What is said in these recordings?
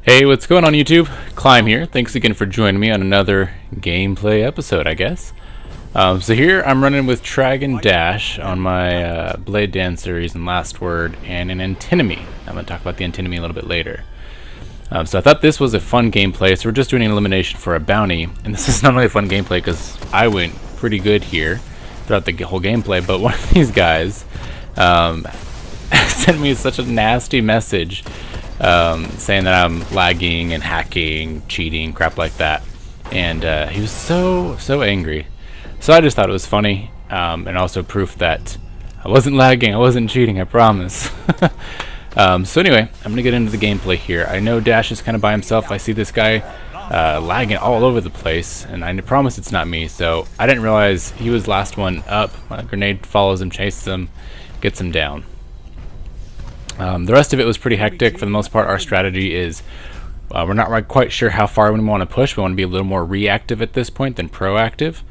Hey, what's going on YouTube? Climb here. Thanks again for joining me on another gameplay episode, I guess. So here I'm running with Trag and Dash on my Blade Dance series and Last Word and an antinomy. I'm going to talk about the antinomy a little bit later. So I thought this was a fun gameplay, so we're just doing an elimination for a bounty. And this is not only a fun gameplay because I went pretty good here throughout the whole gameplay, but one of these guys sent me such a nasty message saying that I'm lagging and hacking, cheating, crap like that. And he was so angry. So I just thought it was funny, and also proof that I wasn't lagging, I wasn't cheating, I promise. So anyway, I'm gonna get into the gameplay here. I know Dash is kind of by himself. I see this guy lagging all over the place, and I promise it's not me. So I didn't realize he was last one up. My grenade follows him, chases him, gets him down. The rest of it was pretty hectic. For the most part, our strategy is we're not quite sure how far we want to push. We want to be a little more reactive at this point than proactive.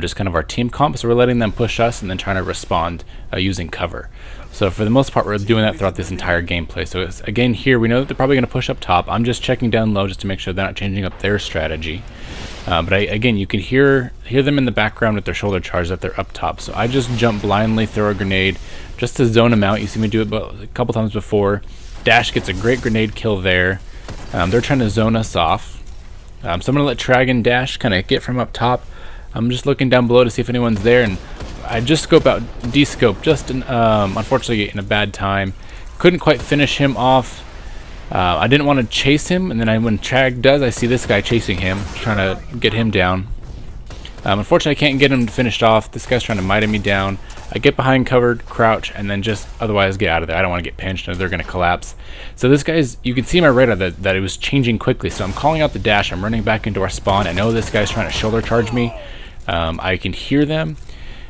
Just kind of our team comp, so we're letting them push us and then trying to respond using cover. So for the most part, we're doing that throughout this entire gameplay. So again, here we know that they're probably going to push up top. I'm just checking down low just to make sure they're not changing up their strategy. But again, you can hear them in the background with their shoulder charge that they're up top. So I just jump blindly, throw a grenade just to zone them out. You see me do it a couple times before. Dash gets a great grenade kill there. They're trying to zone us off. So I'm going to let Trag and Dash kind of get from up top. I'm just looking down below to see if anyone's there, and I just de-scope just unfortunately in a bad time. Couldn't quite finish him off. I didn't want to chase him, and then when Trag does, I see this guy chasing him, trying to get him down. Unfortunately, I can't get him finished off. This guy's trying to mighty me down. I get behind covered, crouch, and then just otherwise get out of there. I don't want to get pinched, or they're going to collapse. So this guy's, you can see my radar that it was changing quickly. So I'm calling out the Dash. I'm running back into our spawn. I know this guy's trying to shoulder charge me. I can hear them.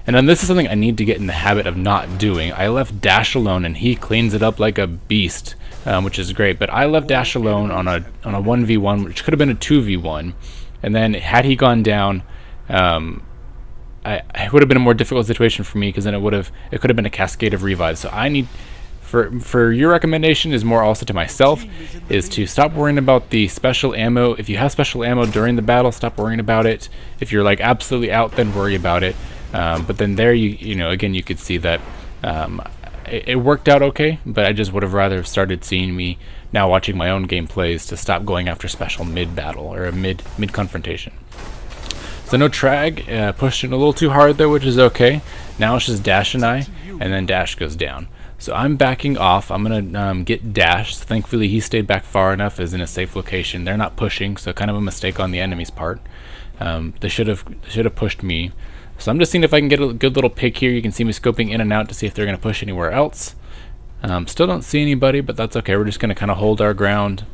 And then this is something I need to get in the habit of not doing. I left Dash alone, and he cleans it up like a beast, which is great. But I left Dash alone on a 1v1, which could have been a 2v1. And then had he gone down, it would have been a more difficult situation for me, because then it could have been a cascade of revives. So I need, for your recommendation is more also to myself, is to stop worrying about the special ammo. If you have special ammo during the battle, stop worrying about it. If you're like absolutely out, then worry about it. But then there you know, again, you could see that it worked out okay, but I just would have rather started seeing me now watching my own gameplays to stop going after special mid-battle or a mid confrontation. So no Trag, pushed it a little too hard there, which is okay. Now it's just Dash and I, and then Dash goes down. So I'm backing off. I'm gonna get Dash. So thankfully he stayed back far enough, is in a safe location. They're not pushing, so kind of a mistake on the enemy's part. They should have pushed me. So I'm just seeing if I can get a good little pick here. You can see me scoping in and out to see if they're gonna push anywhere else. Still don't see anybody, but that's okay. We're just gonna kind of hold our ground.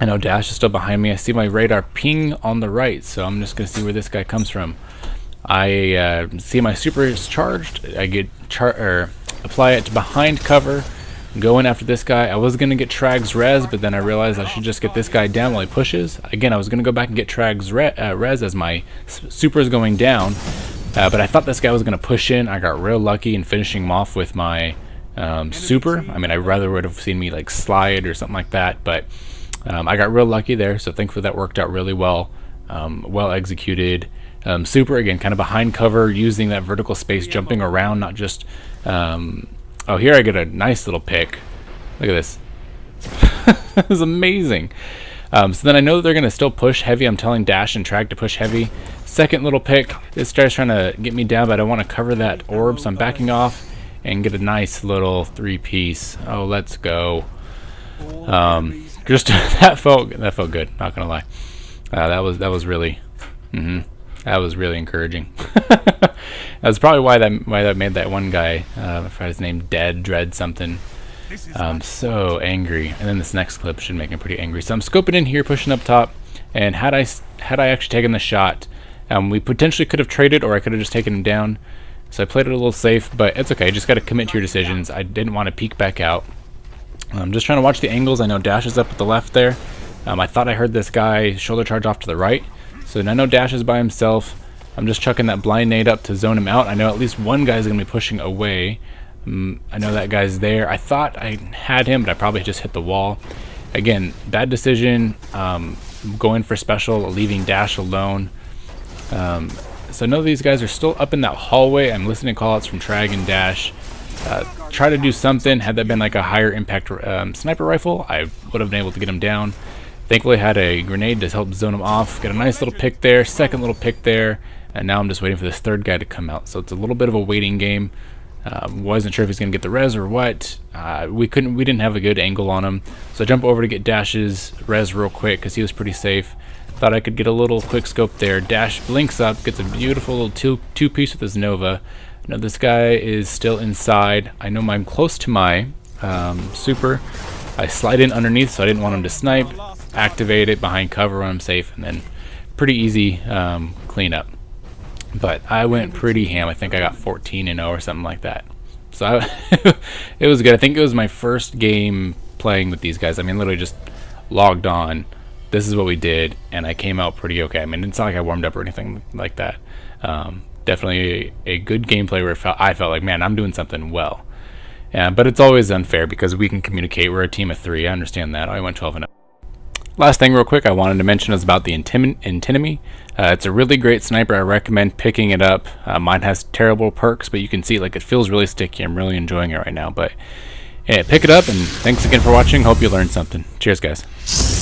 I know Dash is still behind me. I see my radar ping on the right, so I'm just gonna see where this guy comes from. I see my super is charged. I get apply it to behind cover, go in after this guy. I was gonna get Trag's res, but then I realized I should just get this guy down while he pushes. Again, I was gonna go back and get Trag's res as my super is going down, but I thought this guy was gonna push in. I got real lucky in finishing him off with my super. I mean, I rather would have seen me like slide or something like that, but I got real lucky there. So thankfully that worked out really well. Well executed. Super, again, kind of behind cover, using that vertical space, jumping around, not just oh, here I get a nice little pick. Look at this. This is amazing. So then I know that they're going to still push heavy. I'm telling Dash and Trag to push heavy. Second little pick. This guy's trying to get me down, but I want to cover that orb, so I'm backing off and get a nice little 3-piece. Oh, let's go. Just that felt good, not gonna lie. That was really that was really encouraging. That's probably why that made that one guy, I forgot his name, Dread something, so angry. And then this next clip should make him pretty angry. So I'm scoping in here, pushing up top, and had I actually taken the shot, we potentially could have traded, or I could have just taken him down. So I played it a little safe, but it's okay. You just got to commit to your decisions. I didn't want to peek back out. I'm just trying to watch the angles. I know Dash is up at the left there. I thought I heard this guy shoulder charge off to the right. So I know Dash is by himself. I'm just chucking that blind nade up to zone him out. I know at least one guy's going to be pushing away. I know that guy's there. I thought I had him, but I probably just hit the wall. Again, bad decision, going for special, leaving Dash alone. So none of these guys are still up in that hallway. I'm listening to callouts from Trag and Dash. Try to do something. Had that been like a higher impact sniper rifle, I would have been able to get him down. Thankfully, I had a grenade to help zone him off. Got a nice little pick there, second little pick there, and now I'm just waiting for this third guy to come out. So it's a little bit of a waiting game. Wasn't sure if he's gonna get the res or what. We didn't have a good angle on him, so I jump over to get Dash's res real quick because he was pretty safe. Thought I could get a little quick scope there. Dash blinks up, gets a beautiful little two-piece with his Nova. Now this guy is still inside. I know I'm close to my super. I slide in underneath, so I didn't want him to snipe. Activate it behind cover when I'm safe, and then pretty easy cleanup. But I went pretty ham. I think I got 14-0 or something like that. So it was good. I think it was my first game playing with these guys. I mean, literally just logged on. This is what we did, and I came out pretty okay. I mean, it's not like I warmed up or anything like that. Definitely a good gameplay where I felt like, man, I'm doing something well. But it's always unfair because we can communicate. We're a team of 3. I understand that. I went 12-0. Last thing real quick I wanted to mention is about the Antinomy. It's a really great sniper. I recommend picking it up. Mine has terrible perks, but you can see like it feels really sticky. I'm really enjoying it right now. But yeah, pick it up, and thanks again for watching. Hope you learned something. Cheers, guys.